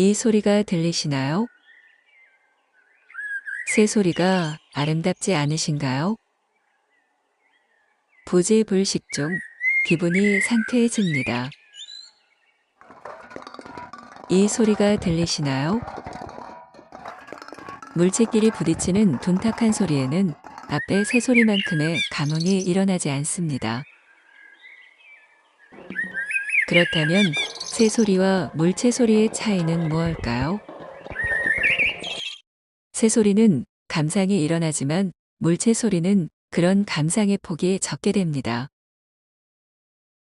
이 소리가 들리시나요? 새 소리가 아름답지 않으신가요? 부지불식중 기분이 상쾌해집니다. 이 소리가 들리시나요? 물체끼리 부딪히는 둔탁한 소리에는 앞에 새소리만큼의 감흥이 일어나지 않습니다. 그렇다면 새소리와 물체소리의 차이는 무엇일까요? 새소리는 감상이 일어나지만 물체소리는 그런 감상의 폭이 적게 됩니다.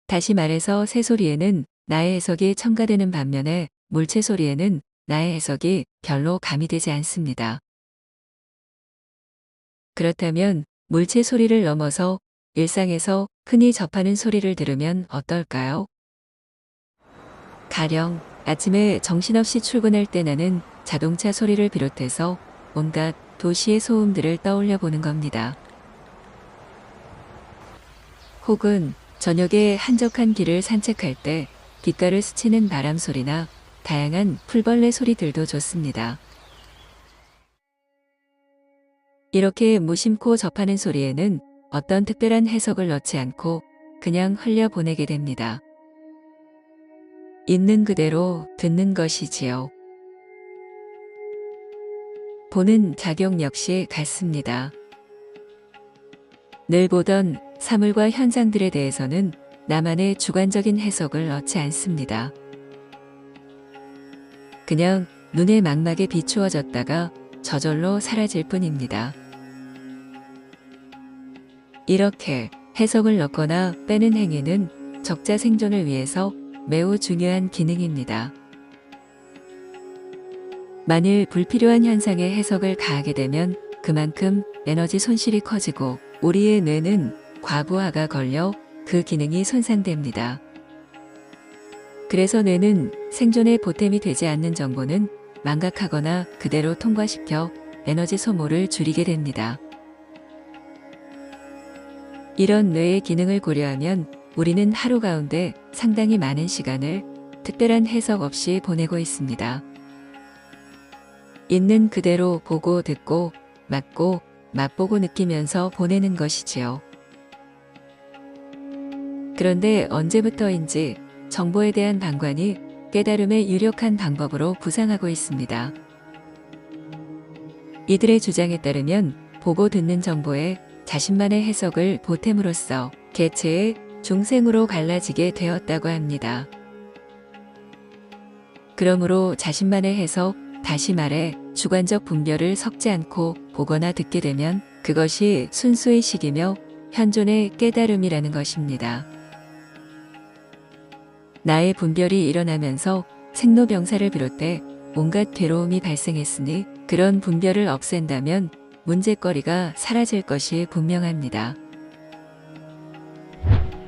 다시 말해서 새소리에는 나의 해석이 첨가되는 반면에 물체소리에는 나의 해석이 별로 가미되지 않습니다. 그렇다면 물체 소리를 넘어서 일상에서 흔히 접하는 소리를 들으면 어떨까요? 가령 아침에 정신없이 출근할 때 나는 자동차 소리를 비롯해서 온갖 도시의 소음들을 떠올려 보는 겁니다. 혹은 저녁에 한적한 길을 산책할 때 귓가를 스치는 바람 소리나 다양한 풀벌레 소리들도 좋습니다. 이렇게 무심코 접하는 소리에는 어떤 특별한 해석을 넣지 않고 그냥 흘려보내게 됩니다. 있는 그대로 듣는 것이지요. 보는 작용 역시 같습니다. 늘 보던 사물과 현상들에 대해서는 나만의 주관적인 해석을 넣지 않습니다. 그냥 눈에 망막에 비추어졌다가 저절로 사라질 뿐입니다. 이렇게 해석을 넣거나 빼는 행위는 적자 생존을 위해서 매우 중요한 기능입니다. 만일 불필요한 현상에 해석을 가하게 되면 그만큼 에너지 손실이 커지고 우리의 뇌는 과부하가 걸려 그 기능이 손상됩니다. 그래서 뇌는 생존에 보탬이 되지 않는 정보는 망각하거나 그대로 통과시켜 에너지 소모를 줄이게 됩니다. 이런 뇌의 기능을 고려하면 우리는 하루 가운데 상당히 많은 시간을 특별한 해석 없이 보내고 있습니다. 있는 그대로 보고 듣고 맞고 맛보고 느끼면서 보내는 것이지요. 그런데 언제부터인지 정보에 대한 방관이 깨달음의 유력한 방법으로 부상하고 있습니다. 이들의 주장에 따르면 보고 듣는 정보에 자신만의 해석을 보탬으로써 개체의 중생으로 갈라지게 되었다고 합니다. 그러므로 자신만의 해석, 다시 말해 주관적 분별을 섞지 않고 보거나 듣게 되면 그것이 순수의식이며 현존의 깨달음이라는 것입니다. 나의 분별이 일어나면서 생로병사를 비롯해 온갖 괴로움이 발생했으니 그런 분별을 없앤다면 문제거리가 사라질 것이 분명합니다.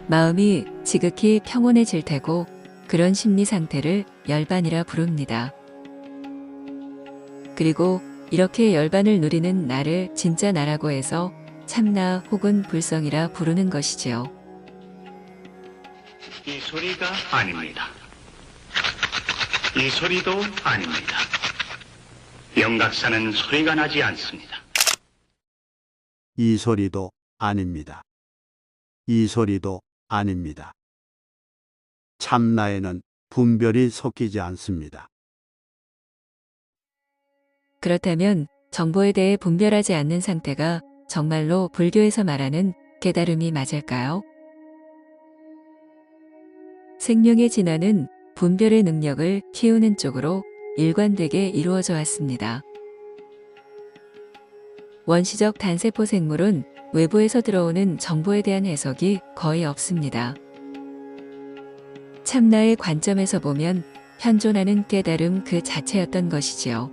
마음이 지극히 평온해질 테고 그런 심리 상태를 열반이라 부릅니다. 그리고 이렇게 열반을 누리는 나를 진짜 나라고 해서 참나 혹은 불성이라 부르는 것이지요. 이 소리가 아닙니다. 이 소리도 아닙니다. 영각사는 소리가 나지 않습니다. 이 소리도 아닙니다. 이 소리도 아닙니다. 참나에는 분별이 섞이지 않습니다. 그렇다면 정보에 대해 분별하지 않는 상태가 정말로 불교에서 말하는 깨달음이 맞을까요? 생명의 진화는 분별의 능력을 키우는 쪽으로 일관되게 이루어져 왔습니다. 원시적 단세포 생물은 외부에서 들어오는 정보에 대한 해석이 거의 없습니다. 참나의 관점에서 보면 현존하는 깨달음 그 자체였던 것이지요.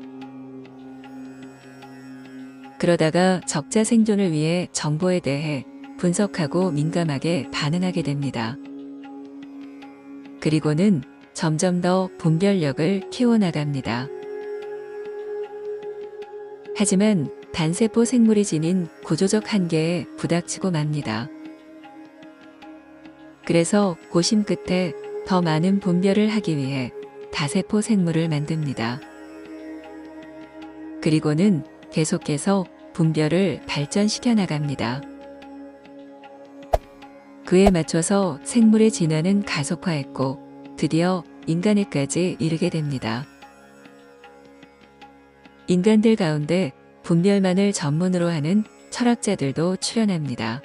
그러다가 적자 생존을 위해 정보에 대해 분석하고 민감하게 반응하게 됩니다. 그리고는 점점 더 분별력을 키워나갑니다. 하지만 단세포 생물이 지닌 구조적 한계에 부닥치고 맙니다. 그래서 고심 끝에 더 많은 분별을 하기 위해 다세포 생물을 만듭니다. 그리고는 계속해서 분별을 발전시켜 나갑니다. 그에 맞춰서 생물의 진화는 가속화했고 드디어 인간에까지 이르게 됩니다. 인간들 가운데 분별만을 전문으로 하는 철학자들도 출현합니다.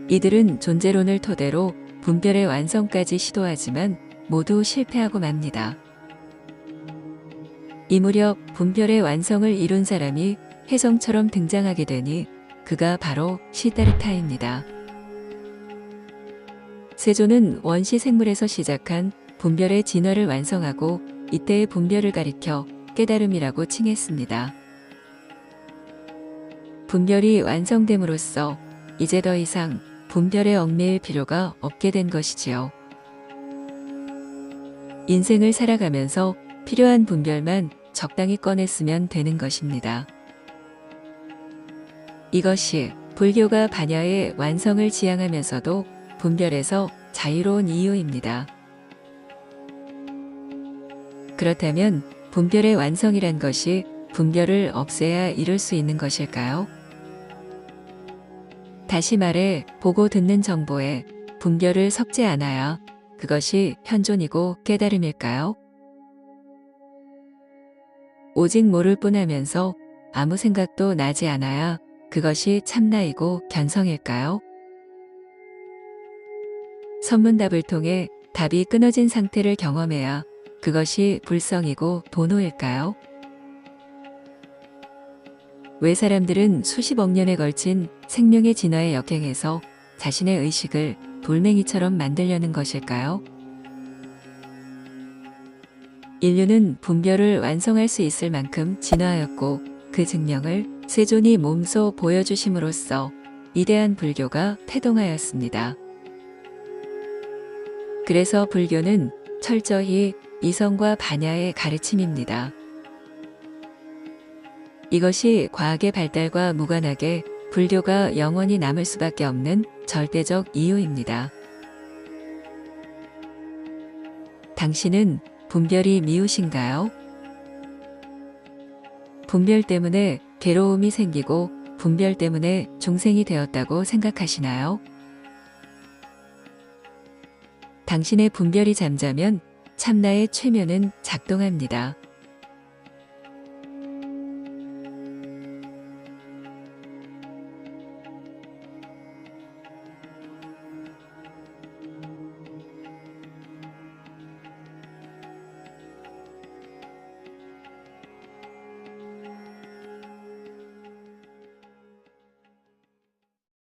이들은 존재론을 토대로 분별의 완성까지 시도하지만 모두 실패하고 맙니다. 이 무렵 분별의 완성을 이룬 사람이 혜성처럼 등장하게 되니 그가 바로 시다르타입니다. 세존은 원시 생물에서 시작한 분별의 진화를 완성하고 이때의 분별을 가리켜 깨달음이라고 칭했습니다. 분별이 완성됨으로써 이제 더 이상 분별에 얽매일 필요가 없게 된 것이지요. 인생을 살아가면서 필요한 분별만 적당히 꺼냈으면 되는 것입니다. 이것이 불교가 반야의 완성을 지향하면서도 분별에서 자유로운 이유입니다. 그렇다면 분별의 완성이란 것이 분별을 없애야 이룰 수 있는 것일까요? 다시 말해 보고 듣는 정보에 분별을 섞지 않아야 그것이 현존이고 깨달음일까요? 오직 모를 뿐하면서 아무 생각도 나지 않아야 그것이 참나이고 견성일까요? 선문답을 통해 답이 끊어진 상태를 경험해야 그것이 불성이고 도노일까요? 왜 사람들은 수십억 년에 걸친 생명의 진화에 역행해서 자신의 의식을 돌멩이처럼 만들려는 것일까요? 인류는 분별을 완성할 수 있을 만큼 진화하였고 그 증명을 세존이 몸소 보여주심으로써 위대한 불교가 태동하였습니다. 그래서 불교는 철저히 이성과 반야의 가르침입니다. 이것이 과학의 발달과 무관하게 불교가 영원히 남을 수밖에 없는 절대적 이유입니다. 당신은 분별이 미우신가요? 분별 때문에 괴로움이 생기고 분별 때문에 중생이 되었다고 생각하시나요? 당신의 분별이 잠자면 참나의 최면은 작동합니다.